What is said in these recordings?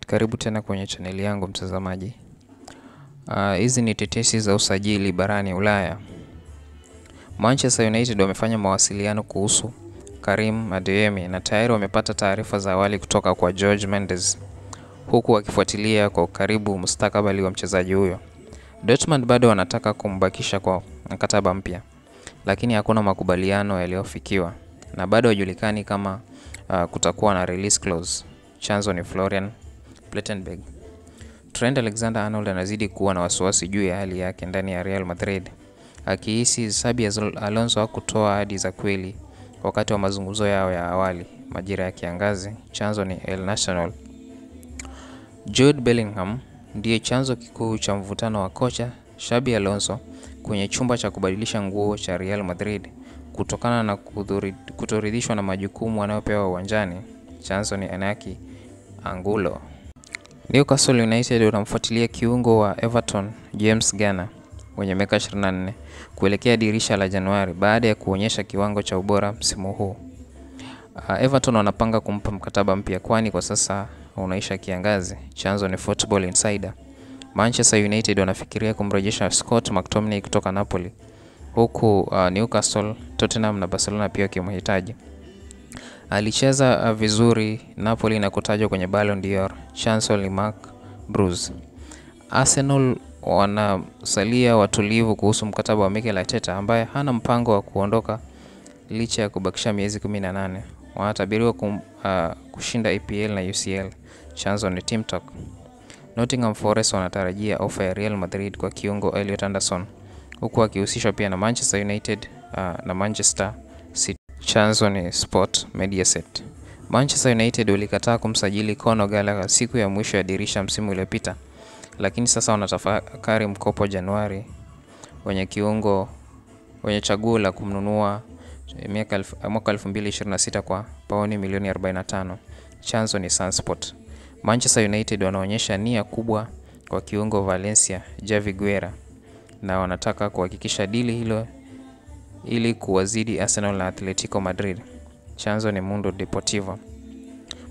Karibu tena kwenye chaneli yangu mtazamaji. Hizi ni tetesi za usajili barani Ulaya. Manchester United wamefanya mawasiliano kuhusu Karim Adeyemi na tayari wamepata taarifa za awali kutoka kwa Jorge Mendes, huku wakifuatilia kwa karibu mustakabali wa mchezaji huyo. Dortmund bado wanataka kumbakisha kwa mkataba mpya, lakini hakuna makubaliano yaliyofikiwa na bado hajulikani kama kutakuwa na release clause. Chanzo ni Florian Plettenberg. Trent Alexander-Arnold anazidi kuwa na wasiwasi juu ya hali yake ndani ya Real Madrid, akihisi Xabi Alonso hakutoa ahadi za kweli wakati wa mazungumzo yao ya awali majira ya kiangazi. Chanzo ni El Nacional. Jude Bellingham ndiye chanzo kikuu cha mvutano wa kocha Xabi Alonso kwenye chumba cha kubadilisha nguo cha Real Madrid kutokana na kutoridhishwa na majukumu anayopewa uwanjani. Chanzo ni Enaki Angulo. Newcastle United wanamfuatilia kiungo wa Everton James Garner mwenye miaka 24 kuelekea dirisha la Januari baada ya kuonyesha kiwango cha ubora msimu huu. Everton wanapanga kumpa mkataba mpya kwani kwa sasa unaisha kiangazi. Chanzo ni Football Insider. Manchester United wanafikiria kumrejesha Scott McTominay kutoka Napoli, huku Newcastle, Tottenham na Barcelona pia wakimhitaji. Alicheza vizuri Napoli na kutajwa kwenye Ballon d'Or. Chanzo ni Mark Bruce. Arsenal wanasalia watulivu kuhusu mkataba wa Mikel Arteta ambaye hana mpango wa kuondoka licha ya kubakisha miezi 18. Wanatabiriwa kushinda EPL na UCL. Chanzo ni Team Talk. Nottingham Forest wanatarajia ofa ya Real Madrid kwa kiungo Elliot Anderson, huku akihusishwa pia na Manchester United na Manchester City. Chanzo ni Sport Mediaset. Manchester United walikataa kumsajili Conor Gallagher siku ya mwisho ya dirisha msimu uliopita, lakini sasa wanatafakari mkopo Januari wenye chaguo la kumnunua mwaka 2026 kwa pauni milioni 45. Chanzo ni Sunsport. Manchester United wanaonyesha nia kubwa kwa kiungo Valencia Javi Guerra na wanataka kuhakikisha dili hilo ili kuwazidi Arsenal na Atletico Madrid. Chanzo ni Mundo Deportivo.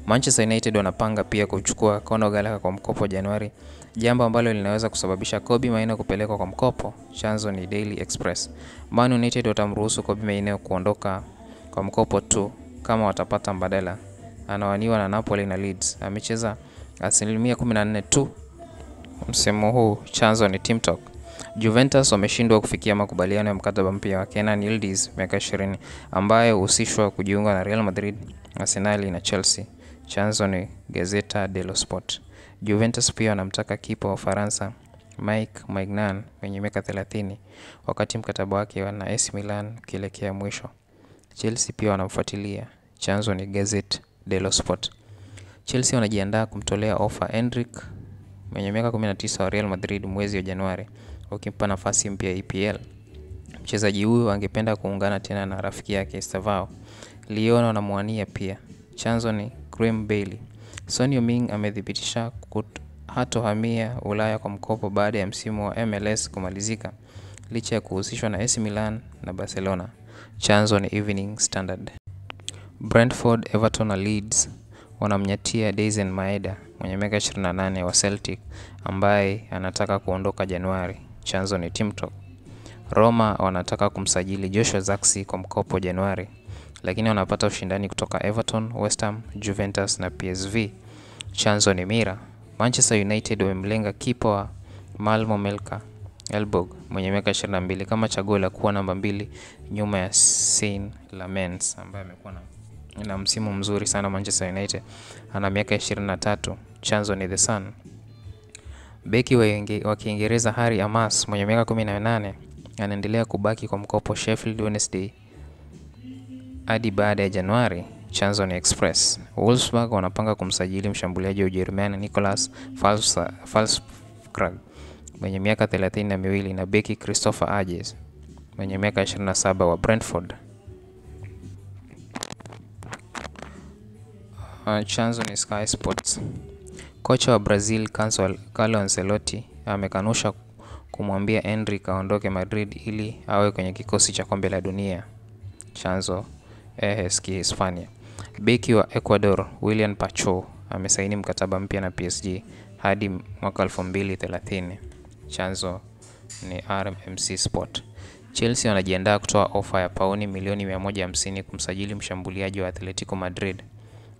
Manchester United wanapanga pia kuchukua Conor Gallagher kwa mkopo Januari, jambo ambalo linaweza kusababisha Kobbie Mainoo kupelekwa kwa mkopo. Chanzo ni Daily Express. Man United watamruhusu Kobbie Mainoo kuondoka kwa mkopo tu kama watapata mbadala. Anawaniwa na Napoli na Leeds. Amecheza 14% tu msimu huu. Chanzo ni Team Talk. Juventus wameshindwa kufikia makubaliano ya mkataba mpya wa Kenan Yildiz miaka 20 ambaye huhusishwa kujiunga na Real Madrid, Arsenal na Chelsea. Chanzo ni Gazzetta dello Sport. Juventus pia wanamtaka kipa wa Ufaransa Mike Maignan mwenye miaka 30 wakati mkataba wake na AC Milan ukielekea mwisho. Chelsea pia wanamfuatilia. Chanzo ni Gazzetta dello Sport. Chelsea wanajiandaa kumtolea ofa Endrick mwenye miaka 19 wa Real Madrid mwezi wa Januari, wakimpa nafasi mpya ya EPL. Mchezaji huyu angependa kuungana tena na rafiki yake Estavao. Lyon wanamwania pia. Chanzo ni Graham Bailey. Son Heung-min amethibitisha hatohamia Ulaya kwa mkopo baada ya msimu wa MLS kumalizika licha ya kuhusishwa na AC Milan na Barcelona. Chanzo ni Evening Standard. Brentford, Everton na Leeds wanamnyatia Dayzen Maeda mwenye miaka 28 wa Celtic ambaye anataka kuondoka Januari. Chanzo ni Team Talk. Roma wanataka kumsajili Joshua Zirkzee kwa mkopo Januari, lakini wanapata ushindani kutoka Everton, West Ham, Juventus na PSV. Chanzo ni Mirror. Manchester United wamemlenga kipa wa Malmo Melka Elborg mwenye miaka 22 kama chaguo la kuwa namba 2 nyuma ya Sean Lamens ambaye amekuwa na msimu mzuri sana Manchester United. Ana miaka 23. Chanzo ni The Sun. Beki wa Kiingereza Harry Amas mwenye miaka 18 anaendelea kubaki kwa mkopo Sheffield Wednesday hadi baada ya Januari. Chanzo ni Express. Wolfsburg wanapanga kumsajili mshambuliaji wa Ujerumani Nicolas Füllkrug mwenye miaka 32 na beki Christopher Ajes mwenye miaka 27 wa Brentford. Chanzo ni Sky Sports. Kocha wa Brazil Carlo Ancelotti amekanusha kumwambia Endrick aondoke Madrid ili awe kwenye kikosi cha kombe la dunia. Chanzo AS Hispania. Beki wa Ecuador William Pacho amesaini mkataba mpya na PSG hadi mwaka 2030. Chanzo ni RMC Sport. Chelsea wanajiandaa kutoa ofa ya pauni milioni 150 kumsajili mshambuliaji wa Atletico Madrid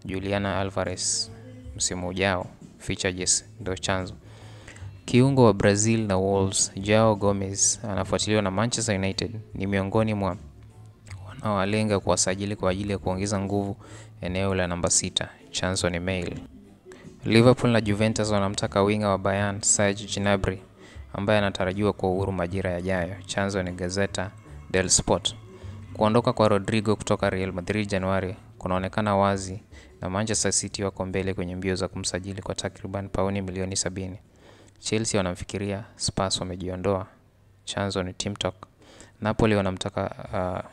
Julian Alvarez msimu ujao. Features ndio chanzo. Kiungo wa Brazil na Wolves Joao Gomez anafuatiliwa na Manchester United, ni miongoni mwa wanaolenga kuwasajili kwa ajili ya kuongeza nguvu eneo la namba 6. Chanzo ni Mail. Liverpool na Juventus wanamtaka winga wa Bayern Serge Gnabry ambaye anatarajiwa kwa uhuru majira yajayo. Chanzo ni Gazzetta dello Sport. Kuondoka kwa Rodrigo kutoka Real Madrid Januari kunaonekana wazi na Manchester City wako mbele kwenye mbio za kumsajili kwa takriban pauni milioni 70. Chelsea wanamfikiria, Spurs wamejiondoa. Chanzo ni Team Talk. Napoli wanamtaka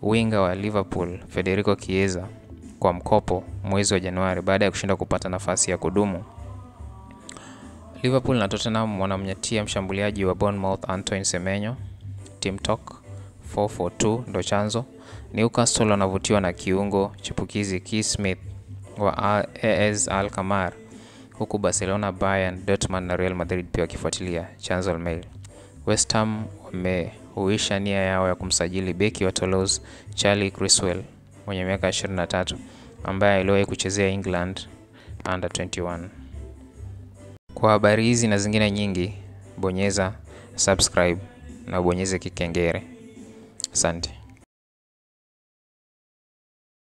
winga wa Liverpool Federico Chiesa kwa mkopo mwezi wa Januari baada ya kushinda kupata nafasi ya kudumu. Liverpool na Tottenham wanamnyatia mshambuliaji wa Bournemouth Antoine Semenyo. Team Talk 442 ndo chanzo. Newcastle wanavutiwa na kiungo chipukizi Keith Smith wa AS Alkmaar, huku Barcelona, Bayern, Dortmund na Real Madrid pia wakifuatilia. Chanzo Mail. West Ham wamehuisha nia yao ya kumsajili beki wa Toulouse Charlie Criswell mwenye miaka 23 ambaye aliwahi kuchezea England under 21. Kwa habari hizi na zingine nyingi, bonyeza subscribe na bonyeze kikengele. Asante.